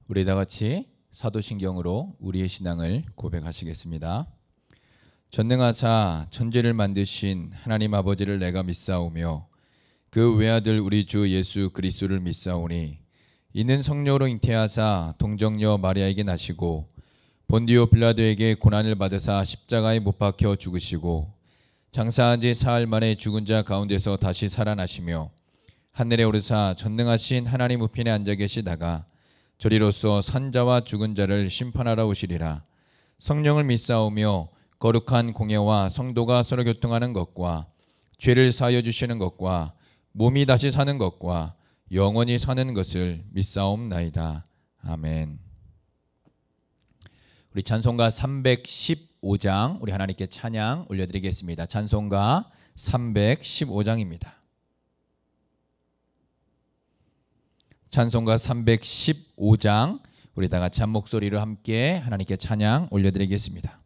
우리 다 같이 사도신경으로 우리의 신앙을 고백하시겠습니다. 전능하사 천지를 만드신 하나님 아버지를 내가 믿사오며 그 외아들 우리 주 예수 그리스도를 믿사오니 이는 성령으로 잉태하사 동정녀 마리아에게 나시고 본디오 빌라도에게 고난을 받으사 십자가에 못 박혀 죽으시고 장사한 지 사흘 만에 죽은 자 가운데서 다시 살아나시며 하늘에 오르사 전능하신 하나님 우편에 앉아 계시다가 저리로서 산자와 죽은 자를 심판하러 오시리라. 성령을 믿사오며 거룩한 공예와 성도가 서로 교통하는 것과 죄를 사하여 주시는 것과 몸이 다시 사는 것과 영원히 사는 것을 믿사옵나이다. 아멘. 우리 찬송가 315장 우리 하나님께 찬양 올려드리겠습니다. 찬송가 315장입니다. 찬송가 315장 우리 다 같이 한 목소리로 함께 하나님께 찬양 올려드리겠습니다.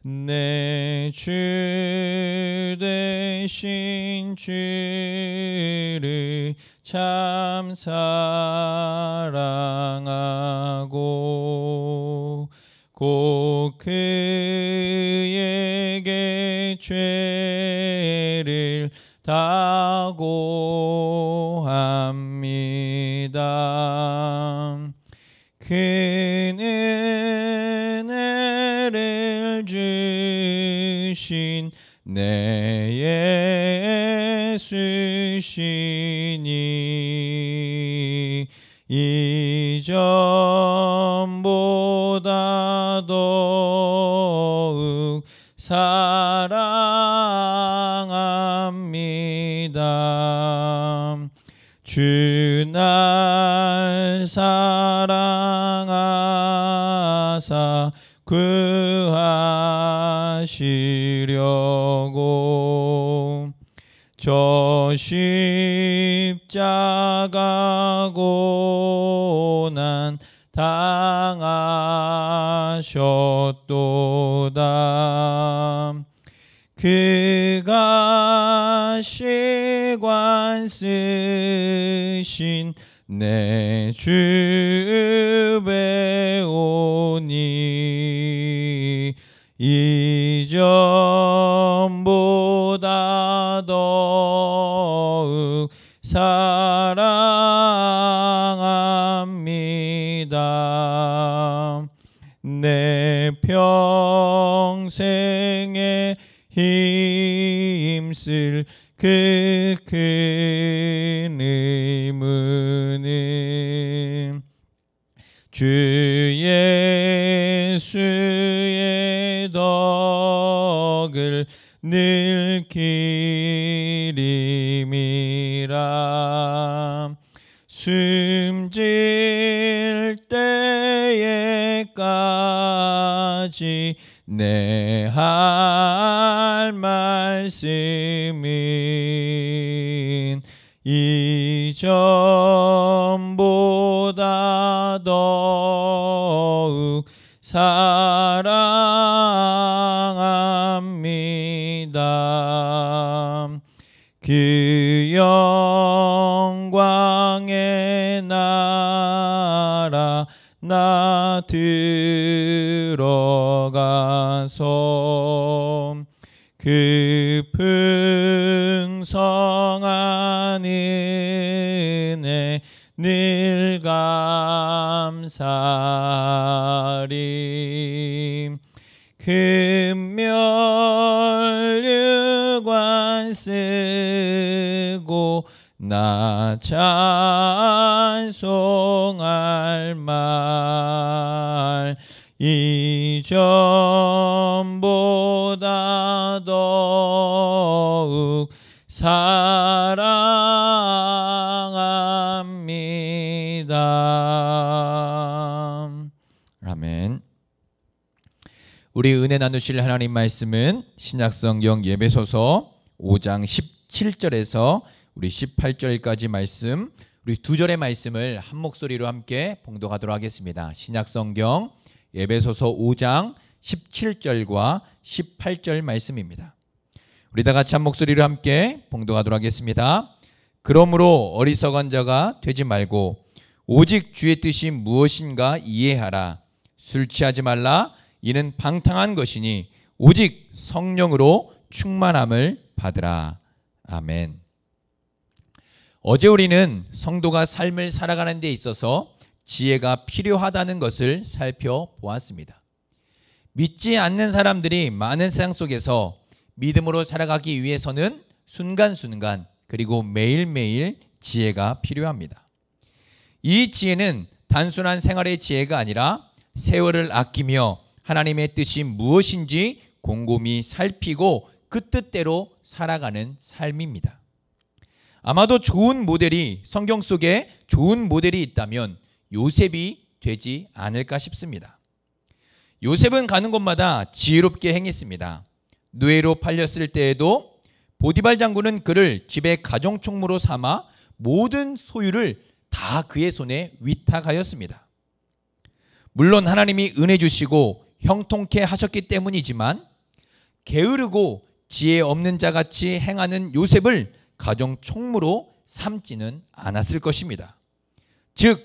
내 주 되신 주를 참 사랑하고 곧 그에게 죄를 다고 합니다. 그 은혜를 주신 내 예수시니 이전보다 더욱 사랑합니다. 주 날 사랑하사 구하시려고 저 십자가 고난 당하셨도다. 그가 시관 쓰신 내 주 배우니 이전보다 더욱 사랑합니다. 내 평생에 힘쓸 그 큰 의무는 주 예수의 덕을 늘 기림이라. 숨질 때에까지 내 할 말씀은 이전보다 더욱 사랑합니다. 그 영광의 나라 나 들어가서 그 풍성한 은혜 늘 감사리. 금멸유관 쓰고 나 찬송할 말 이전보다 더욱 사랑합니다. 아멘. 우리 은혜 나누실 하나님 말씀은 신약성경 예배소서 5장 17절에서 우리 18절까지 말씀, 우리 두 절의 말씀을 한 목소리로 함께 봉독하도록 하겠습니다. 신약성경 예배소서 5장 17절과 18절 말씀입니다. 우리 다 같이 한 목소리로 함께 봉독하도록 하겠습니다. 그러므로 어리석은 자가 되지 말고 오직 주의 뜻이 무엇인가 이해하라. 술 취하지 말라. 이는 방탕한 것이니 오직 성령으로 충만함을 받으라. 아멘. 어제 우리는 성도가 삶을 살아가는 데 있어서 지혜가 필요하다는 것을 살펴보았습니다. 믿지 않는 사람들이 많은 세상 속에서 믿음으로 살아가기 위해서는 순간순간 그리고 매일매일 지혜가 필요합니다. 이 지혜는 단순한 생활의 지혜가 아니라 세월을 아끼며 하나님의 뜻이 무엇인지 곰곰이 살피고 그 뜻대로 살아가는 삶입니다. 아마도 좋은 모델이 성경 속에 좋은 모델이 있다면 요셉이 되지 않을까 싶습니다. 요셉은 가는 곳마다 지혜롭게 행했습니다. 노예로 팔렸을 때에도 보디발 장군은 그를 집의 가정총무로 삼아 모든 소유를 다 그의 손에 위탁하였습니다. 물론 하나님이 은혜 주시고 형통케 하셨기 때문이지만 게으르고 지혜 없는 자같이 행하는 요셉을 가정총무로 삼지는 않았을 것입니다. 즉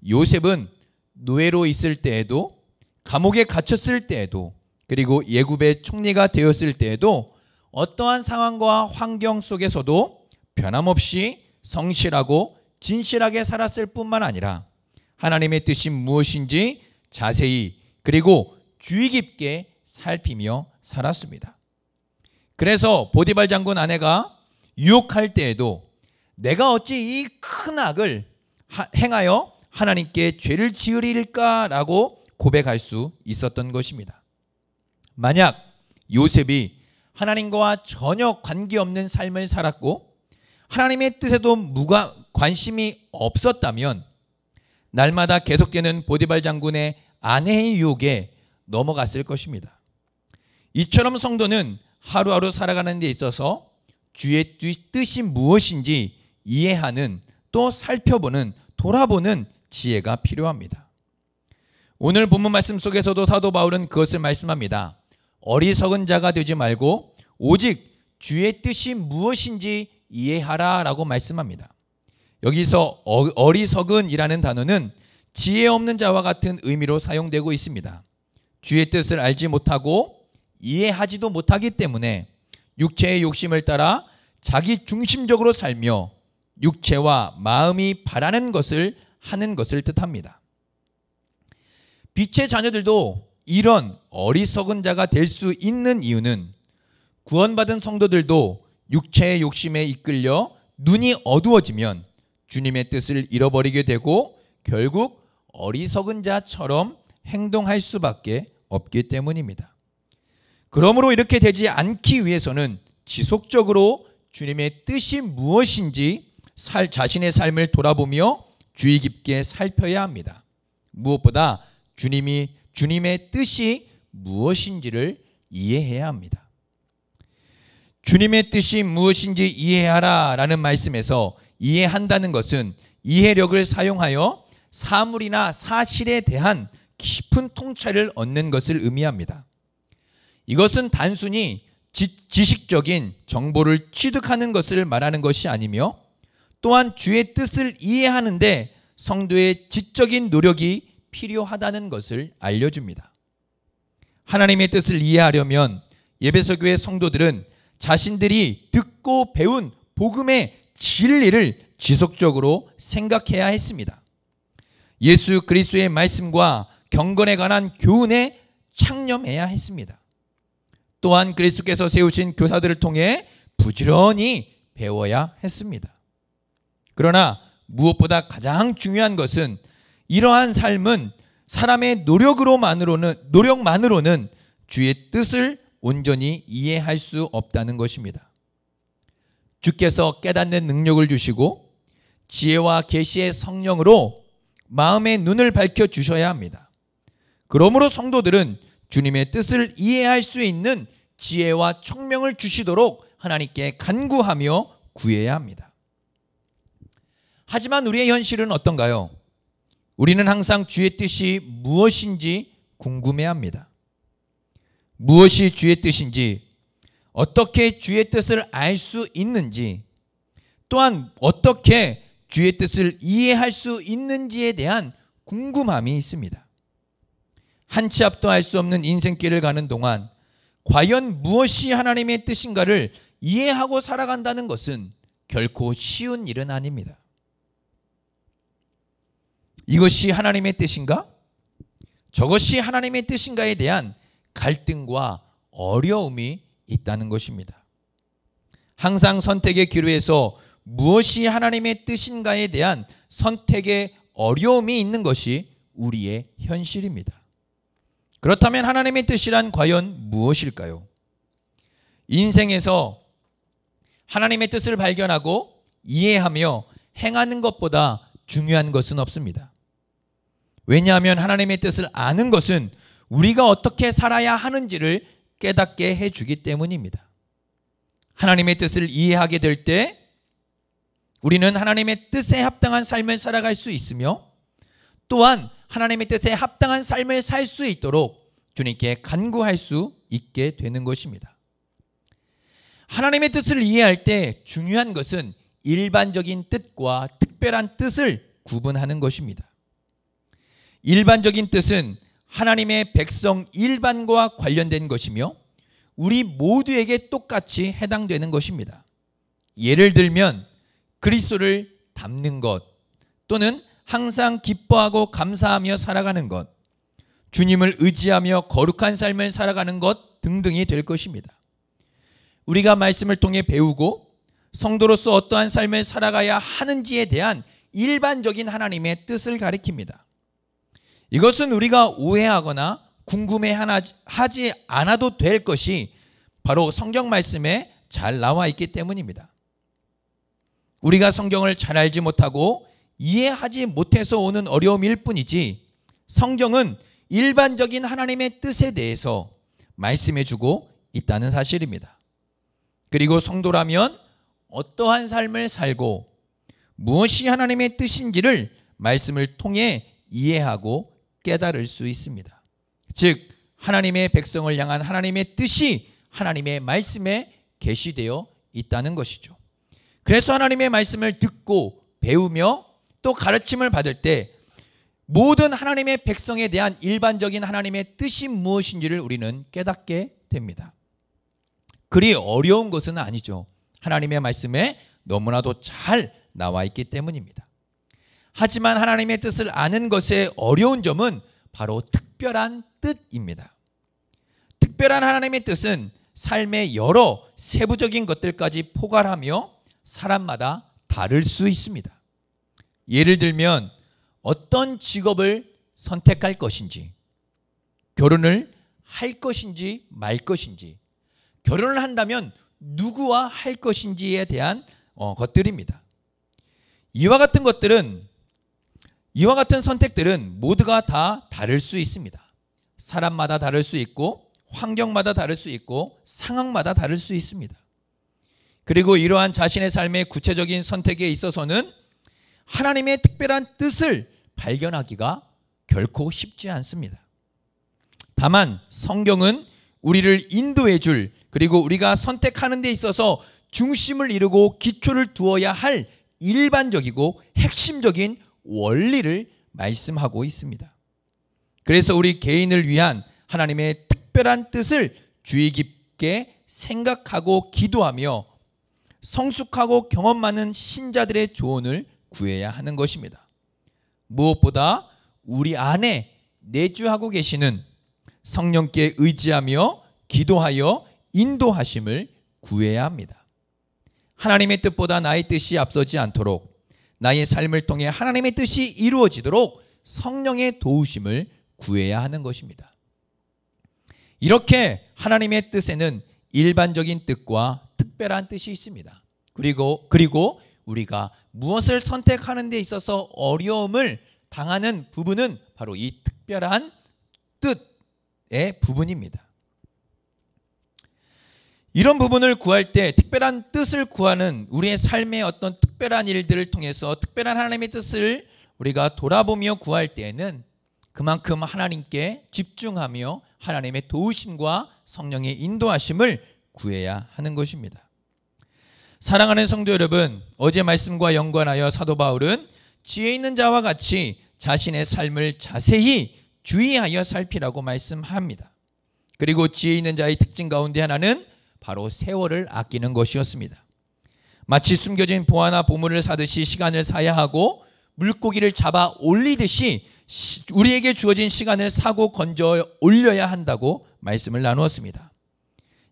요셉은 노예로 있을 때에도 감옥에 갇혔을 때에도 그리고 예굽의 총리가 되었을 때에도 어떠한 상황과 환경 속에서도 변함없이 성실하고 진실하게 살았을 뿐만 아니라 하나님의 뜻이 무엇인지 자세히 그리고 주의 깊게 살피며 살았습니다. 그래서 보디발 장군 아내가 유혹할 때에도 내가 어찌 이 큰 악을 행하여 하나님께 죄를 지으리일까라고 고백할 수 있었던 것입니다. 만약 요셉이 하나님과 전혀 관계없는 삶을 살았고 하나님의 뜻에도 관심이 없었다면 날마다 계속되는 보디발 장군의 아내의 유혹에 넘어갔을 것입니다. 이처럼 성도는 하루하루 살아가는 데 있어서 주의 뜻이 무엇인지 이해하는 또 살펴보는 돌아보는 지혜가 필요합니다. 오늘 본문 말씀 속에서도 사도 바울은 그것을 말씀합니다. 어리석은 자가 되지 말고 오직 주의 뜻이 무엇인지 이해하라 라고 말씀합니다. 여기서 어리석은이라는 단어는 지혜 없는 자와 같은 의미로 사용되고 있습니다. 주의 뜻을 알지 못하고 이해하지도 못하기 때문에 육체의 욕심을 따라 자기 중심적으로 살며 육체와 마음이 바라는 것을 하는 것을 뜻합니다. 빛의 자녀들도 이런 어리석은 자가 될 수 있는 이유는 구원받은 성도들도 육체의 욕심에 이끌려 눈이 어두워지면 주님의 뜻을 잃어버리게 되고 결국 어리석은 자처럼 행동할 수밖에 없기 때문입니다. 그러므로 이렇게 되지 않기 위해서는 지속적으로 주님의 뜻이 무엇인지 자신의 삶을 돌아보며 주의 깊게 살펴야 합니다. 무엇보다 주님의 뜻이 무엇인지를 이해해야 합니다. 주님의 뜻이 무엇인지 이해하라 라는 말씀에서 이해한다는 것은 이해력을 사용하여 사물이나 사실에 대한 깊은 통찰을 얻는 것을 의미합니다. 이것은 단순히 지식적인 정보를 취득하는 것을 말하는 것이 아니며 또한 주의 뜻을 이해하는데 성도의 지적인 노력이 필요하다는 것을 알려줍니다. 하나님의 뜻을 이해하려면 에베소 교회 성도들은 자신들이 듣고 배운 복음의 진리를 지속적으로 생각해야 했습니다. 예수 그리스도의 말씀과 경건에 관한 교훈에 창념해야 했습니다. 또한 그리스도께서 세우신 교사들을 통해 부지런히 배워야 했습니다. 그러나 무엇보다 가장 중요한 것은 이러한 삶은 사람의 노력만으로는 주의 뜻을 온전히 이해할 수 없다는 것입니다. 주께서 깨닫는 능력을 주시고 지혜와 계시의 성령으로 마음의 눈을 밝혀주셔야 합니다. 그러므로 성도들은 주님의 뜻을 이해할 수 있는 지혜와 청명을 주시도록 하나님께 간구하며 구해야 합니다. 하지만 우리의 현실은 어떤가요? 우리는 항상 주의 뜻이 무엇인지 궁금해합니다. 무엇이 주의 뜻인지, 어떻게 주의 뜻을 알 수 있는지, 또한 어떻게 주의 뜻을 이해할 수 있는지에 대한 궁금함이 있습니다. 한 치 앞도 알 수 없는 인생길을 가는 동안 과연 무엇이 하나님의 뜻인가를 이해하고 살아간다는 것은 결코 쉬운 일은 아닙니다. 이것이 하나님의 뜻인가? 저것이 하나님의 뜻인가에 대한 갈등과 어려움이 있다는 것입니다. 항상 선택의 기로에서 무엇이 하나님의 뜻인가에 대한 선택의 어려움이 있는 것이 우리의 현실입니다. 그렇다면 하나님의 뜻이란 과연 무엇일까요? 인생에서 하나님의 뜻을 발견하고 이해하며 행하는 것보다 중요한 것은 없습니다. 왜냐하면 하나님의 뜻을 아는 것은 우리가 어떻게 살아야 하는지를 깨닫게 해주기 때문입니다. 하나님의 뜻을 이해하게 될 때 우리는 하나님의 뜻에 합당한 삶을 살아갈 수 있으며 또한 하나님의 뜻에 합당한 삶을 살 수 있도록 주님께 간구할 수 있게 되는 것입니다. 하나님의 뜻을 이해할 때 중요한 것은 일반적인 뜻과 특별한 뜻을 구분하는 것입니다. 일반적인 뜻은 하나님의 백성 일반과 관련된 것이며 우리 모두에게 똑같이 해당되는 것입니다. 예를 들면 그리스도를 닮는 것 또는 항상 기뻐하고 감사하며 살아가는 것, 주님을 의지하며 거룩한 삶을 살아가는 것 등등이 될 것입니다. 우리가 말씀을 통해 배우고 성도로서 어떠한 삶을 살아가야 하는지에 대한 일반적인 하나님의 뜻을 가리킵니다. 이것은 우리가 오해하거나 궁금해하지 않아도 될 것이 바로 성경 말씀에 잘 나와 있기 때문입니다. 우리가 성경을 잘 알지 못하고 이해하지 못해서 오는 어려움일 뿐이지 성경은 일반적인 하나님의 뜻에 대해서 말씀해주고 있다는 사실입니다. 그리고 성도라면 어떠한 삶을 살고 무엇이 하나님의 뜻인지를 말씀을 통해 이해하고 깨달을 수 있습니다. 즉 하나님의 백성을 향한 하나님의 뜻이 하나님의 말씀에 계시되어 있다는 것이죠. 그래서 하나님의 말씀을 듣고 배우며 또 가르침을 받을 때 모든 하나님의 백성에 대한 일반적인 하나님의 뜻이 무엇인지를 우리는 깨닫게 됩니다. 그리 어려운 것은 아니죠. 하나님의 말씀에 너무나도 잘 나와 있기 때문입니다. 하지만 하나님의 뜻을 아는 것의 어려운 점은 바로 특별한 뜻입니다. 특별한 하나님의 뜻은 삶의 여러 세부적인 것들까지 포괄하며 사람마다 다를 수 있습니다. 예를 들면 어떤 직업을 선택할 것인지, 결혼을 할 것인지 말 것인지, 결혼을 한다면 누구와 할 것인지에 대한 것들입니다. 이와 같은 선택들은 모두가 다 다를 수 있습니다. 사람마다 다를 수 있고 환경마다 다를 수 있고 상황마다 다를 수 있습니다. 그리고 이러한 자신의 삶의 구체적인 선택에 있어서는 하나님의 특별한 뜻을 발견하기가 결코 쉽지 않습니다. 다만 성경은 우리를 인도해 줄, 그리고 우리가 선택하는 데 있어서 중심을 이루고 기초를 두어야 할 일반적이고 핵심적인 원리를 말씀하고 있습니다. 그래서 우리 개인을 위한 하나님의 특별한 뜻을 주의 깊게 생각하고 기도하며 성숙하고 경험 많은 신자들의 조언을 구해야 하는 것입니다. 무엇보다 우리 안에 내주하고 계시는 성령께 의지하며 기도하여 인도하심을 구해야 합니다. 하나님의 뜻보다 나의 뜻이 앞서지 않도록, 나의 삶을 통해 하나님의 뜻이 이루어지도록 성령의 도우심을 구해야 하는 것입니다. 이렇게 하나님의 뜻에는 일반적인 뜻과 특별한 뜻이 있습니다. 그리고 우리가 무엇을 선택하는 데 있어서 어려움을 당하는 부분은 바로 이 특별한 뜻의 부분입니다. 이런 부분을 구할 때, 특별한 뜻을 구하는 우리의 삶의 어떤 특별한 일들을 통해서 특별한 하나님의 뜻을 우리가 돌아보며 구할 때에는 그만큼 하나님께 집중하며 하나님의 도우심과 성령의 인도하심을 구해야 하는 것입니다. 사랑하는 성도 여러분, 어제 말씀과 연관하여 사도 바울은 지혜 있는 자와 같이 자신의 삶을 자세히 주의하여 살피라고 말씀합니다. 그리고 지혜 있는 자의 특징 가운데 하나는 바로 세월을 아끼는 것이었습니다. 마치 숨겨진 보화나 보물을 사듯이 시간을 사야 하고 물고기를 잡아 올리듯이 우리에게 주어진 시간을 사고 건져 올려야 한다고 말씀을 나누었습니다.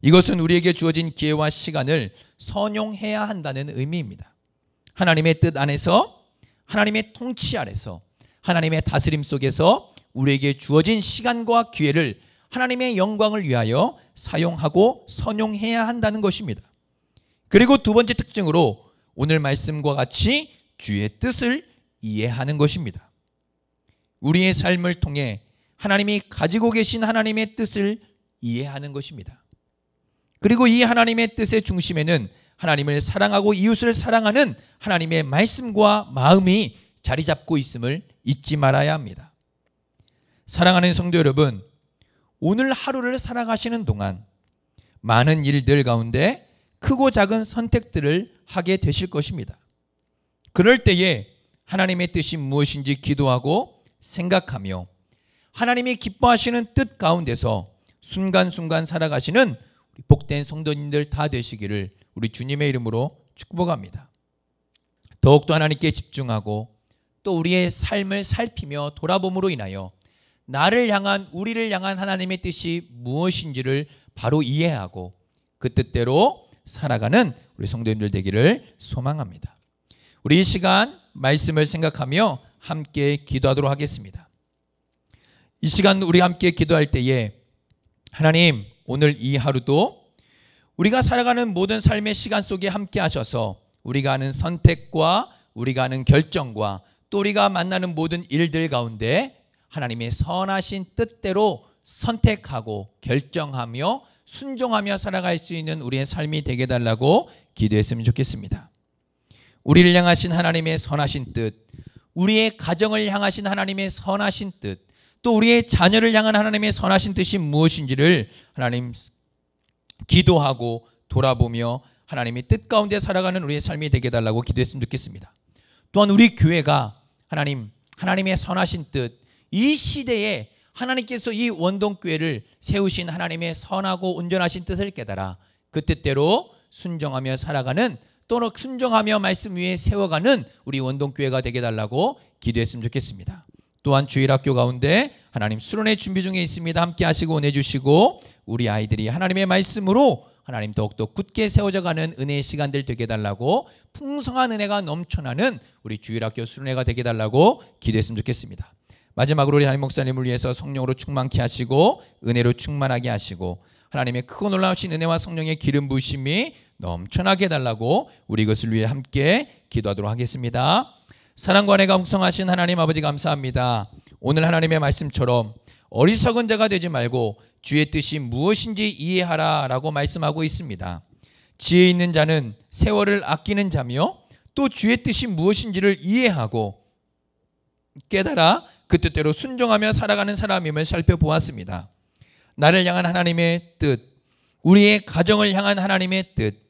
이것은 우리에게 주어진 기회와 시간을 선용해야 한다는 의미입니다. 하나님의 뜻 안에서, 하나님의 통치 아래서, 하나님의 다스림 속에서 우리에게 주어진 시간과 기회를 하나님의 영광을 위하여 사용하고 선용해야 한다는 것입니다. 그리고 두 번째 특징으로 오늘 말씀과 같이 주의 뜻을 이해하는 것입니다. 우리의 삶을 통해 하나님이 가지고 계신 하나님의 뜻을 이해하는 것입니다. 그리고 이 하나님의 뜻의 중심에는 하나님을 사랑하고 이웃을 사랑하는 하나님의 말씀과 마음이 자리 잡고 있음을 잊지 말아야 합니다. 사랑하는 성도 여러분, 오늘 하루를 살아가시는 동안 많은 일들 가운데 크고 작은 선택들을 하게 되실 것입니다. 그럴 때에 하나님의 뜻이 무엇인지 기도하고 생각하며 하나님이 기뻐하시는 뜻 가운데서 순간순간 살아가시는 우리 복된 성도님들 다 되시기를 우리 주님의 이름으로 축복합니다. 더욱더 하나님께 집중하고 또 우리의 삶을 살피며 돌아봄으로 인하여 나를 향한, 우리를 향한 하나님의 뜻이 무엇인지를 바로 이해하고 그 뜻대로 살아가는 우리 성도님들 되기를 소망합니다. 우리 이 시간 말씀을 생각하며 함께 기도하도록 하겠습니다. 이 시간 우리 함께 기도할 때에 하나님, 오늘 이 하루도 우리가 살아가는 모든 삶의 시간 속에 함께 하셔서 우리가 하는 선택과 우리가 하는 결정과 또 우리가 만나는 모든 일들 가운데 하나님의 선하신 뜻대로 선택하고 결정하며 순종하며 살아갈 수 있는 우리의 삶이 되게 해달라고 기도했으면 좋겠습니다. 우리를 향하신 하나님의 선하신 뜻, 우리의 가정을 향하신 하나님의 선하신 뜻, 또 우리의 자녀를 향한 하나님의 선하신 뜻이 무엇인지를 하나님 기도하고 돌아보며 하나님의 뜻 가운데 살아가는 우리의 삶이 되게 해달라고 기도했으면 좋겠습니다. 또한 우리 교회가 하나님의 선하신 뜻, 이 시대에 하나님께서 이 원동교회를 세우신 하나님의 선하고 온전하신 뜻을 깨달아 그 뜻대로 순종하며 살아가는, 또 순종하며 말씀 위에 세워가는 우리 원동교회가 되게 해달라고 기도했으면 좋겠습니다. 또한 주일학교 가운데 하나님 수련회 준비 중에 있습니다. 함께 하시고 은혜 주시고 우리 아이들이 하나님의 말씀으로 하나님 더욱더 굳게 세워져가는 은혜의 시간들 되게 해달라고, 풍성한 은혜가 넘쳐나는 우리 주일학교 수련회가 되게 해달라고 기도했으면 좋겠습니다. 마지막으로 우리 담임 목사님을 위해서 성령으로 충만케 하시고 은혜로 충만하게 하시고 하나님의 크고 놀라우신 은혜와 성령의 기름 부으심이 넘쳐나게 해달라고 우리 이것을 위해 함께 기도하도록 하겠습니다. 사랑과 은혜가 풍성하신 하나님 아버지 감사합니다. 오늘 하나님의 말씀처럼 어리석은 자가 되지 말고 주의 뜻이 무엇인지 이해하라 라고 말씀하고 있습니다. 지혜 있는 자는 세월을 아끼는 자며 또 주의 뜻이 무엇인지를 이해하고 깨달아 그 뜻대로 순종하며 살아가는 사람임을 살펴보았습니다. 나를 향한 하나님의 뜻, 우리의 가정을 향한 하나님의 뜻,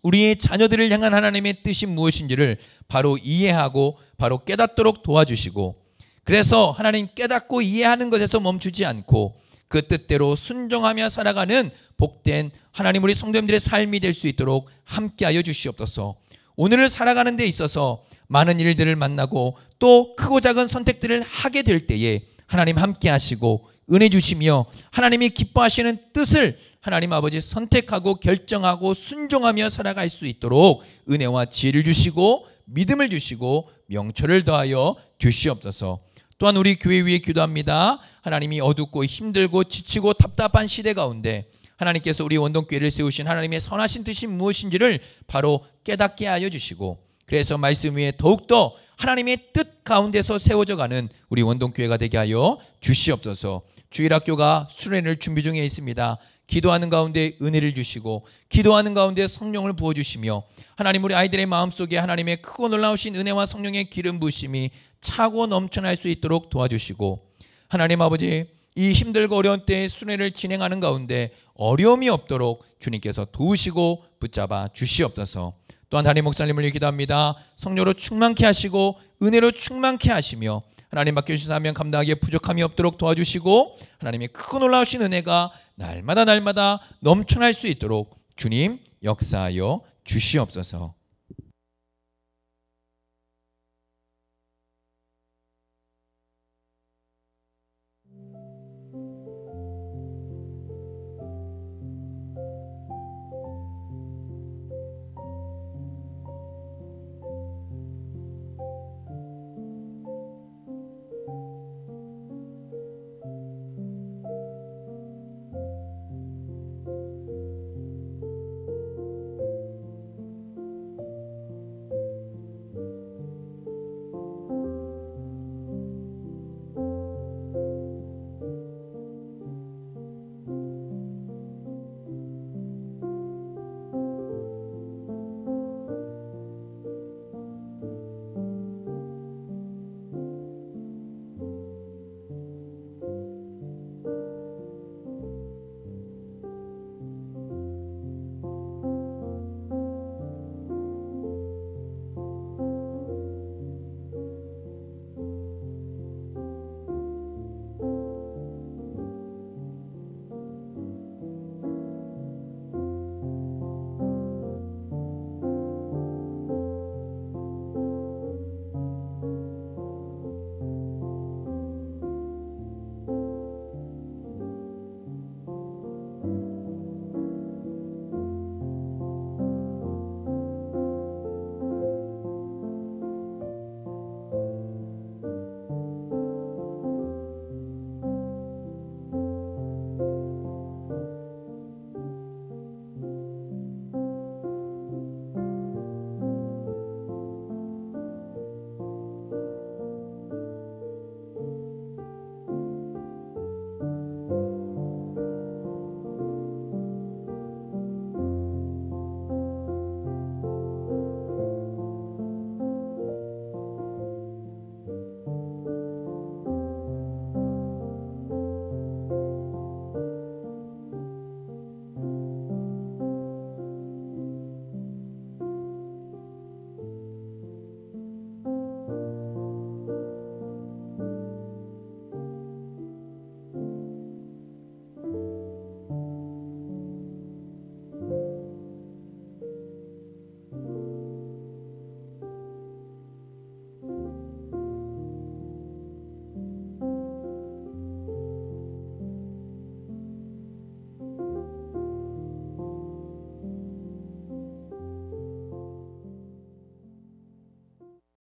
우리의 자녀들을 향한 하나님의 뜻이 무엇인지를 바로 이해하고 바로 깨닫도록 도와주시고, 그래서 하나님 깨닫고 이해하는 것에서 멈추지 않고 그 뜻대로 순종하며 살아가는 복된 하나님 우리 성도님들의 삶이 될 수 있도록 함께하여 주시옵소서. 오늘을 살아가는 데 있어서 많은 일들을 만나고 또 크고 작은 선택들을 하게 될 때에 하나님 함께 하시고 은혜 주시며 하나님이 기뻐하시는 뜻을 하나님 아버지 선택하고 결정하고 순종하며 살아갈 수 있도록 은혜와 지혜를 주시고 믿음을 주시고 명철을 더하여 주시옵소서. 또한 우리 교회 위에 기도합니다. 하나님이 어둡고 힘들고 지치고 답답한 시대 가운데 하나님께서 우리 원동교회를 세우신 하나님의 선하신 뜻이 무엇인지를 바로 깨닫게 하여 주시고, 그래서 말씀 위에 더욱더 하나님의 뜻 가운데서 세워져가는 우리 원동교회가 되게 하여 주시옵소서. 주일학교가 수련회를 준비 중에 있습니다. 기도하는 가운데 은혜를 주시고 기도하는 가운데 성령을 부어주시며 하나님 우리 아이들의 마음속에 하나님의 크고 놀라우신 은혜와 성령의 기름 부으심이 차고 넘쳐날 수 있도록 도와주시고, 하나님 아버지 이 힘들고 어려운 때에 순회를 진행하는 가운데 어려움이 없도록 주님께서 도우시고 붙잡아 주시옵소서. 또한 담임 목사님을 위해 기도합니다. 성령으로 충만케 하시고 은혜로 충만케 하시며 하나님 맡겨주신 사명 감당하기에 부족함이 없도록 도와주시고 하나님의 크고 놀라우신 은혜가 날마다 넘쳐날 수 있도록 주님 역사하여 주시옵소서.